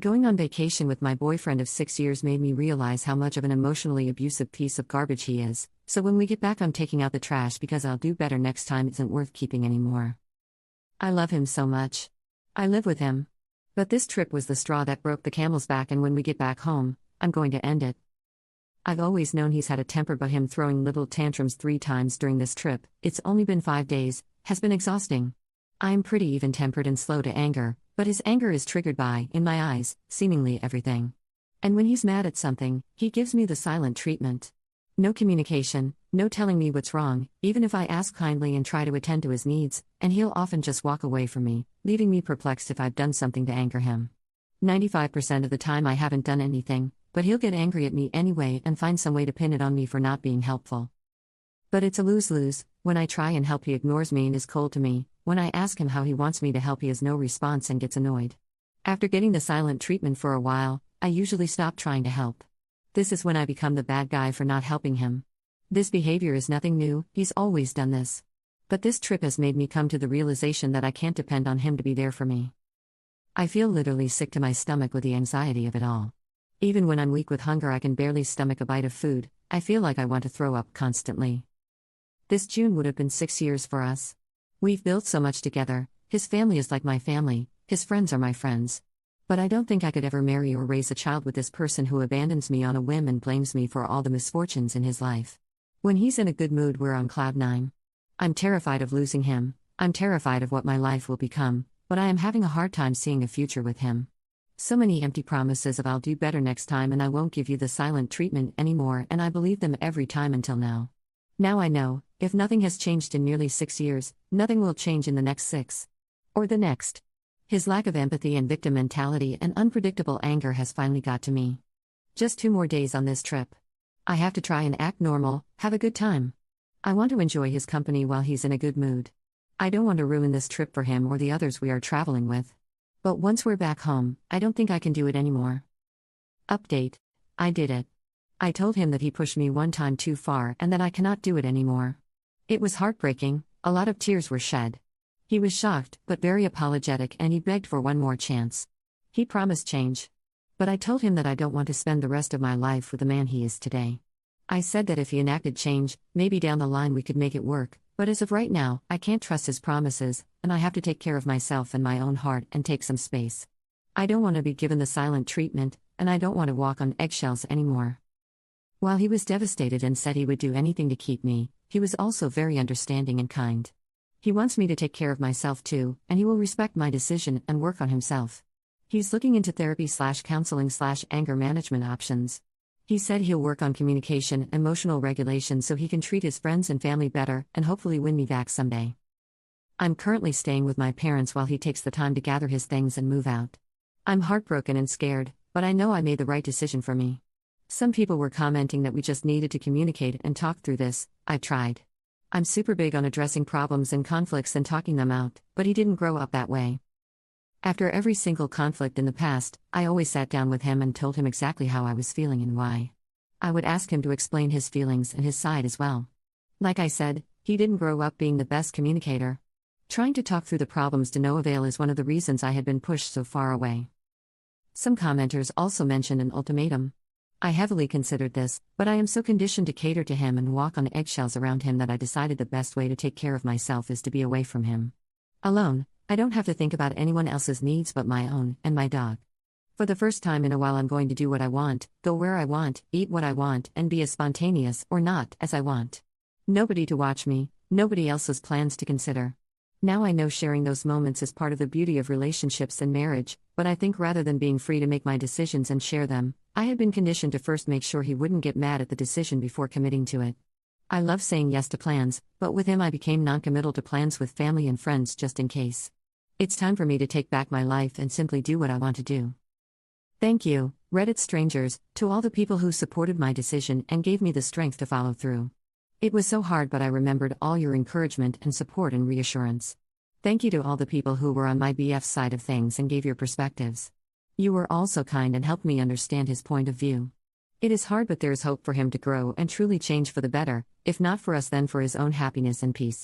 Going on vacation with my boyfriend of 6 years made me realize how much of an emotionally abusive piece of garbage he is, so when we get back, I'm taking out the trash because I'll do better next time isn't worth keeping anymore. I love him so much. I live with him. But this trip was the straw that broke the camel's back, and when we get back home, I'm going to end it. I've always known he's had a temper, but him throwing little tantrums 3 times during this trip, it's only been 5 days, has been exhausting. I'm pretty even-tempered and slow to anger, but his anger is triggered by, in my eyes, seemingly everything. And when he's mad at something, he gives me the silent treatment. No communication, no telling me what's wrong, even if I ask kindly and try to attend to his needs, and he'll often just walk away from me, leaving me perplexed if I've done something to anger him. 95% of the time I haven't done anything, but he'll get angry at me anyway and find some way to pin it on me for not being helpful. But it's a lose-lose. When I try and help, he ignores me and is cold to me. When I ask him how he wants me to help, he has no response and gets annoyed. After getting the silent treatment for a while, I usually stop trying to help. This is when I become the bad guy for not helping him. This behavior is nothing new, he's always done this. But this trip has made me come to the realization that I can't depend on him to be there for me. I feel literally sick to my stomach with the anxiety of it all. Even when I'm weak with hunger, I can barely stomach a bite of food. I feel like I want to throw up constantly. This June would have been 6 years for us. We've built so much together. His family is like my family, his friends are my friends. But I don't think I could ever marry or raise a child with this person who abandons me on a whim and blames me for all the misfortunes in his life. When he's in a good mood, we're on cloud 9. I'm terrified of losing him. I'm terrified of what my life will become, but I am having a hard time seeing a future with him. So many empty promises of I'll do better next time and I won't give you the silent treatment anymore, and I believe them every time until now. Now I know, if nothing has changed in nearly 6 years, nothing will change in the next 6. Or the next. His lack of empathy and victim mentality and unpredictable anger has finally got to me. Just 2 more days on this trip. I have to try and act normal, have a good time. I want to enjoy his company while he's in a good mood. I don't want to ruin this trip for him or the others we are traveling with. But once we're back home, I don't think I can do it anymore. Update. I did it. I told him that he pushed me 1 time too far and that I cannot do it anymore. It was heartbreaking, a lot of tears were shed. He was shocked, but very apologetic, and he begged for 1 more chance. He promised change. But I told him that I don't want to spend the rest of my life with the man he is today. I said that if he enacted change, maybe down the line we could make it work, but as of right now, I can't trust his promises, and I have to take care of myself and my own heart and take some space. I don't want to be given the silent treatment, and I don't want to walk on eggshells anymore. While he was devastated and said he would do anything to keep me, he was also very understanding and kind. He wants me to take care of myself too, and he will respect my decision and work on himself. He's looking into therapy/counseling/anger management options. He said he'll work on communication and emotional regulation so he can treat his friends and family better and hopefully win me back someday. I'm currently staying with my parents while he takes the time to gather his things and move out. I'm heartbroken and scared, but I know I made the right decision for me. Some people were commenting that we just needed to communicate and talk through this. I've tried. I'm super big on addressing problems and conflicts and talking them out, but he didn't grow up that way. After every single conflict in the past, I always sat down with him and told him exactly how I was feeling and why. I would ask him to explain his feelings and his side as well. Like I said, he didn't grow up being the best communicator. Trying to talk through the problems to no avail is one of the reasons I had been pushed so far away. Some commenters also mentioned an ultimatum. I heavily considered this, but I am so conditioned to cater to him and walk on eggshells around him that I decided the best way to take care of myself is to be away from him. Alone, I don't have to think about anyone else's needs but my own and my dog. For the first time in a while, I'm going to do what I want, go where I want, eat what I want, and be as spontaneous or not as I want. Nobody to watch me, nobody else's plans to consider. Now I know sharing those moments is part of the beauty of relationships and marriage, but I think rather than being free to make my decisions and share them, I had been conditioned to first make sure he wouldn't get mad at the decision before committing to it. I love saying yes to plans, but with him I became non-committal to plans with family and friends just in case. It's time for me to take back my life and simply do what I want to do. Thank you, Reddit strangers, to all the people who supported my decision and gave me the strength to follow through. It was so hard, but I remembered all your encouragement and support and reassurance. Thank you to all the people who were on my BF's side of things and gave your perspectives. You were all so kind and helped me understand his point of view. It is hard, but there is hope for him to grow and truly change for the better, if not for us then for his own happiness and peace.